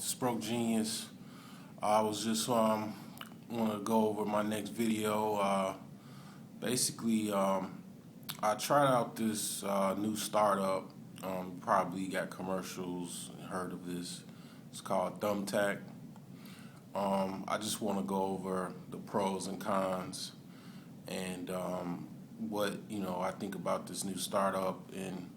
Spoke Genius. I was just want to go over my next video. I tried out this new startup. Probably got commercials, heard of this. It's called Thumbtack. I just want to go over the pros and cons and what I think about this new startup. And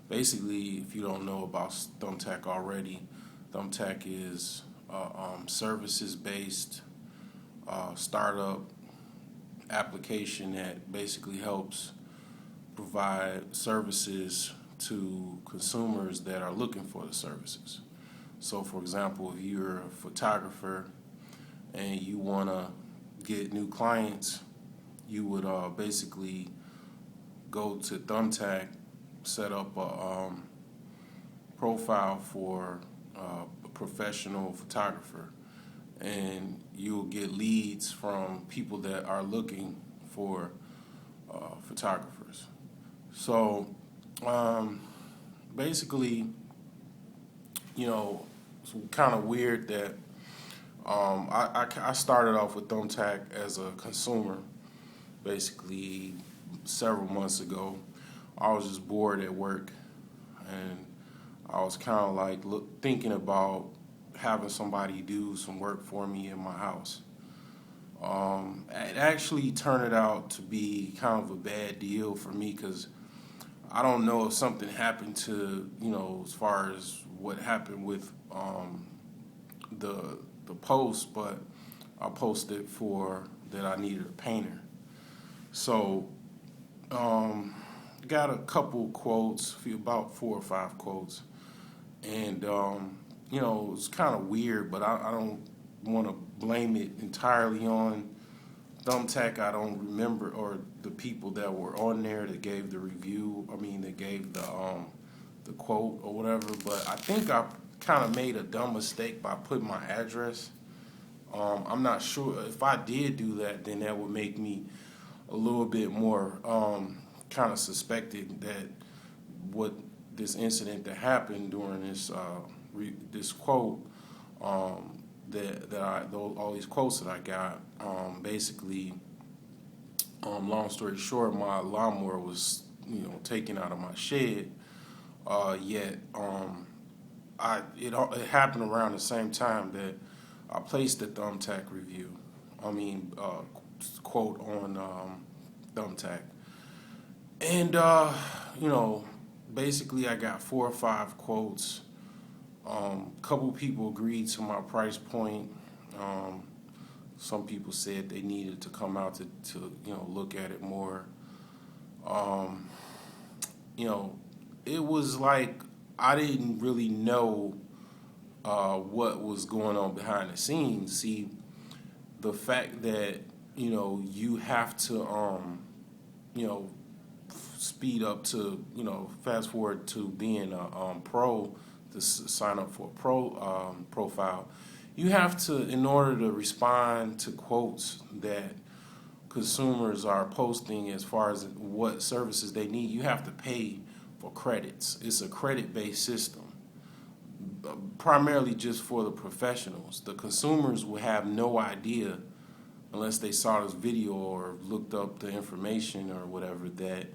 basically, if you don't know about Thumbtack already, Thumbtack is a services-based startup application that basically helps provide services to consumers that are looking for the services. So, for example, if you're a photographer and you want to get new clients, you would basically go to Thumbtack, set up a profile for a professional photographer, and you'll get leads from people that are looking for photographers. So basically, it's kind of weird that I started off with Thumbtack as a consumer basically several months ago. I was just bored at work, and I was kind of like thinking about having somebody do some work for me in my house. It actually turned out to be kind of a bad deal for me because I don't know if something happened to, as far as what happened with the post, but I posted for that I needed a painter. So got a couple quotes, about 4 or 5 quotes, and it's kind of weird, but I don't want to blame it entirely on Thumbtack. I don't remember, or the people that were on there that gave the review. That gave the quote or whatever. But I think I kind of made a dumb mistake by putting my address. I'm not sure if I did do that, then that would make me a little bit more kind of suspected that what this incident that happened during this quote, all these quotes that I got, basically, long story short, my lawnmower was taken out of my shed. Yet it happened around the same time that I placed the Thumbtack review. Quote on Thumbtack, and basically I got 4 or 5 quotes. Couple people agreed to my price point. Some people said they needed to come out to look at it more. It was like I didn't really know what was going on behind the scenes. See, the fact that you have to speed up to fast forward to being a pro, to sign up for a pro profile, you have to, in order to respond to quotes that consumers are posting as far as what services they need, you have to pay for credits. It's a credit-based system, primarily just for the professionals. The consumers will have no idea, unless they saw this video or looked up the information or whatever, that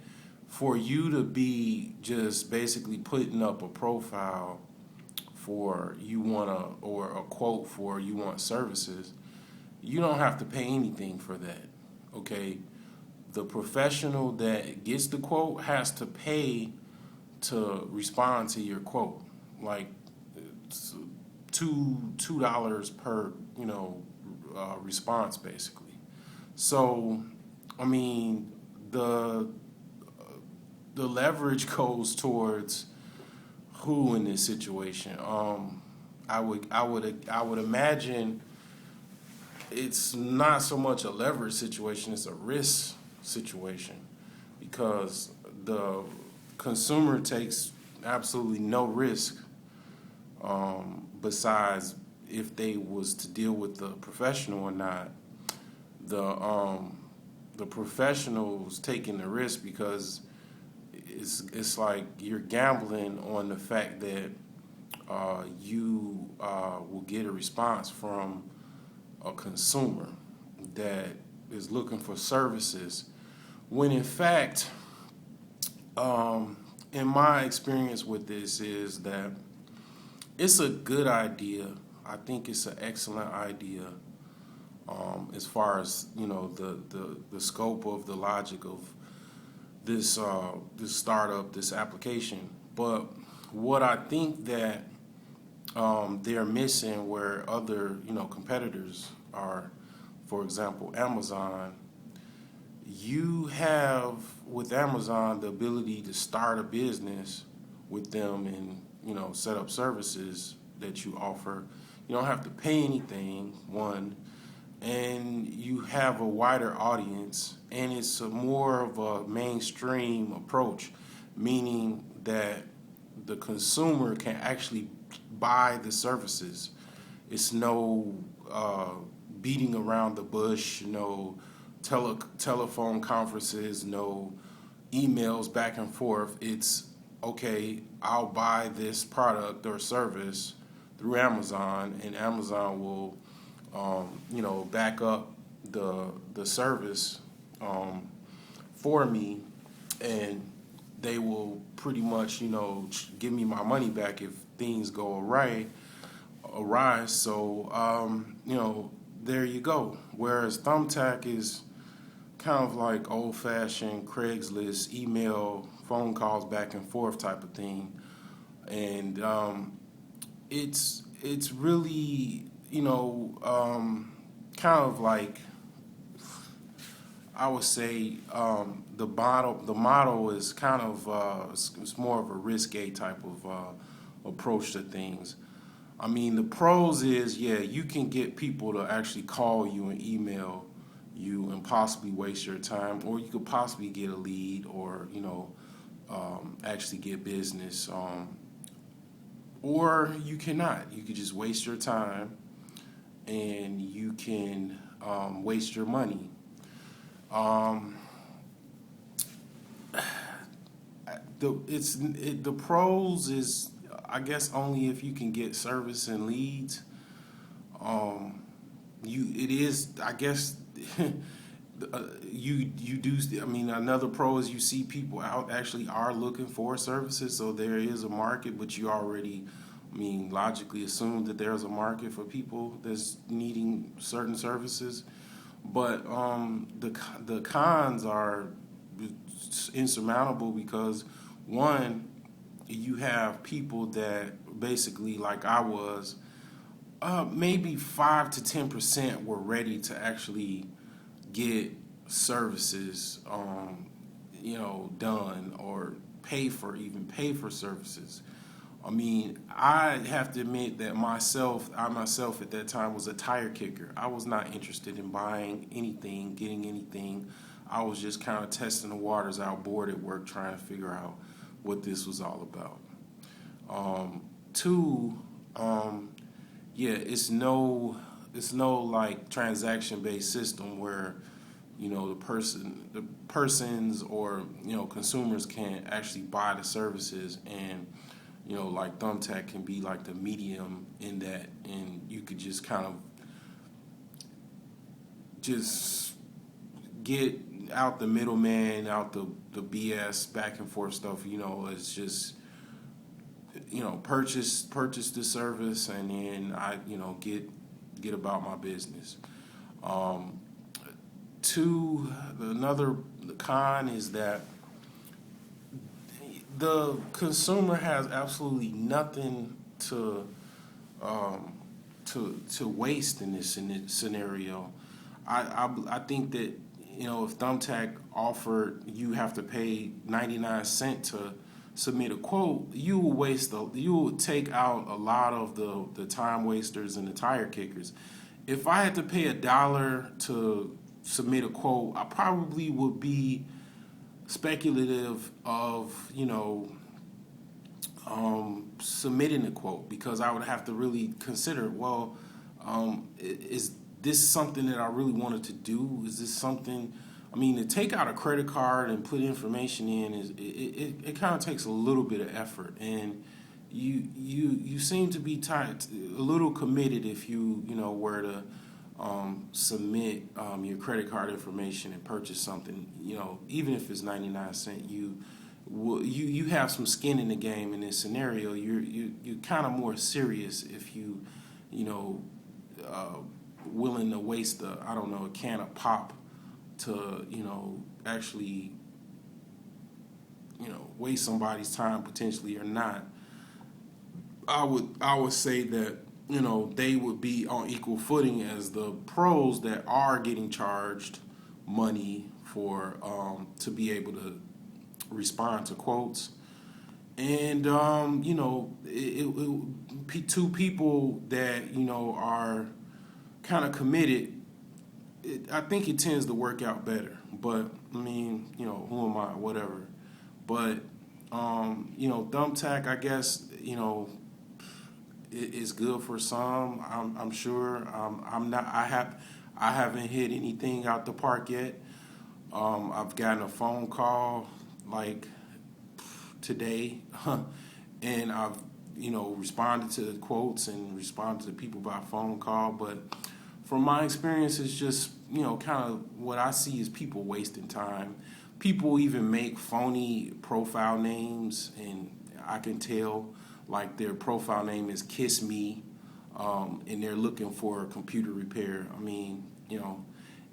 for you to be just basically putting up a profile for or a quote for you want services, you don't have to pay anything for that, okay? The professional that gets the quote has to pay to respond to your quote, like $2 per response, basically. So the leverage goes towards who in this situation. I would imagine it's not so much a leverage situation, it's a risk situation, because the consumer takes absolutely no risk besides if they was to deal with the professional or not. The professional's taking the risk because it's like you're gambling on the fact that you will get a response from a consumer that is looking for services, when in fact, in my experience with this, is that it's a good idea. I think it's an excellent idea, as far as the scope of the logic of this startup, this application. But what I think that they're missing, where other competitors are, for example, Amazon. You have with Amazon the ability to start a business with them and set up services that you offer. You don't have to pay anything, one, and you have a wider audience, and it's more of a mainstream approach, meaning that the consumer can actually buy the services. It's no beating around the bush, no telephone conferences, no emails back and forth. It's okay, I'll buy this product or service through Amazon, and Amazon will back up the service for me, and they will pretty much give me my money back if things go awry. So there you go. Whereas Thumbtack is kind of like old-fashioned Craigslist, email, phone calls back and forth type of thing, and it's really kind of like, I would say, the model is kind of it's more of a risque type of approach to things. I mean, the pros is, yeah, you can get people to actually call you and email you and possibly waste your time, or you could possibly get a lead, or actually get business, or you cannot. You could just waste your time, and you can waste your money. The pros is, I guess, only if you can get service and leads. It is, I guess, you do. I mean, another pro is you see people out actually are looking for services, so there is a market. But you already, logically assume that there's a market for people that's needing certain services. But the cons are insurmountable, because one, you have people that basically, like I was, maybe 5 to 10% were ready to actually get services, done, or pay for services. I mean, I have to admit that I myself at that time was a tire kicker. I was not interested in buying anything, getting anything. I was just kind of testing the waters out, bored at work, trying to figure out what this was all about. Two, it's no like transaction-based system where the persons or consumers can actually buy the services, and like Thumbtack can be like the medium in that, and you could just kind of just get out the middleman, out the BS back and forth stuff. It's just purchase the service, and then I get about my business. Another con is that the consumer has absolutely nothing to waste in this scenario. I think that if Thumbtack offered you have to pay 99 cents to submit a quote, you will take out a lot of the time wasters and the tire kickers. If I had to pay $1 to submit a quote, I probably would be speculative of submitting a quote, because I would have to really consider, well, is this something that I really wanted to do? Is this something? To take out a credit card and put information in it kind of takes a little bit of effort, and you seem to be tied, a little committed if you know were to submit your credit card information and purchase something. You know, even if it's 99 cents, you have some skin in the game in this scenario. You're kind of more serious if you know uh, willing to waste I don't know, a can of pop to actually waste somebody's time potentially or not. I would say that they would be on equal footing as the pros that are getting charged money for to be able to respond to quotes. And two people that are kind of committed, I think it tends to work out better. But I mean, who am I? Whatever. But Thumbtack, I guess, is good for some. I'm sure. I'm not. I haven't hit anything out the park yet. I've gotten a phone call like today, and I've responded to the quotes and responded to people by phone call. But from my experience, it's just kind of what I see is people wasting time. People even make phony profile names, and I can tell like their profile name is Kiss Me, and they're looking for a computer repair. I mean,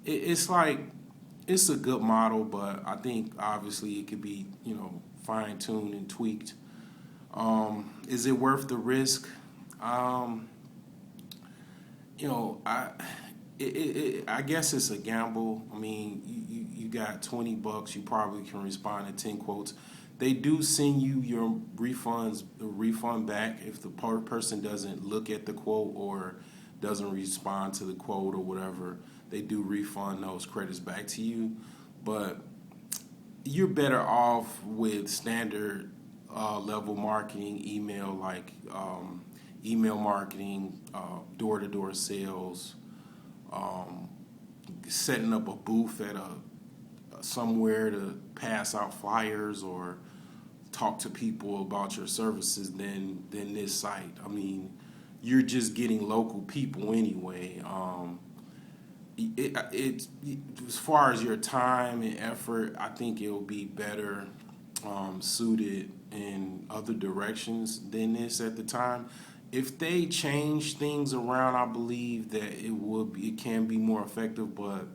it's like it's a good model, but I think obviously it could be fine tuned and tweaked. Is it worth the risk? You know, I I guess it's a gamble. I mean, you got $20, you probably can respond to 10 quotes. They do send you your refund back if the person doesn't look at the quote or doesn't respond to the quote or whatever. They do refund those credits back to you, but you're better off with standard level marketing, email marketing, door-to-door sales, setting up a booth at somewhere to pass out flyers or talk to people about your services than this site. I mean, you're just getting local people anyway. As far as your time and effort, I think it'll be better suited in other directions than this at the time. If they change things around, I believe that it can be more effective. But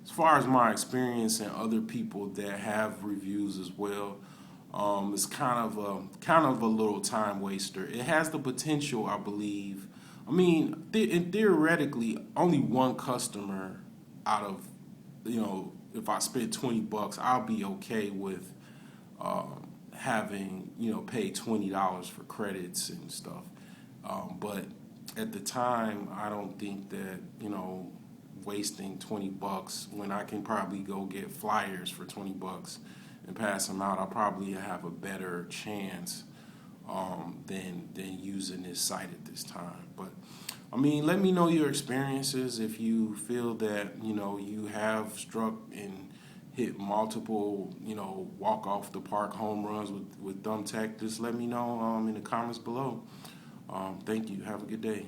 as far as my experience and other people that have reviews as well, it's kind of a little time waster. It has the potential, I believe. I mean, theoretically, only one customer out of, if I spend $20, I'll be okay with having, paid $20 for credits and stuff. But at the time, I don't think that, wasting $20 when I can probably go get flyers for $20 and pass them out, I'll probably have a better chance than using this site at this time. But I mean, let me know your experiences. If you feel that you have struck and hit multiple walk off the park home runs with Thumbtack, just let me know in the comments below. Thank you. Have a good day.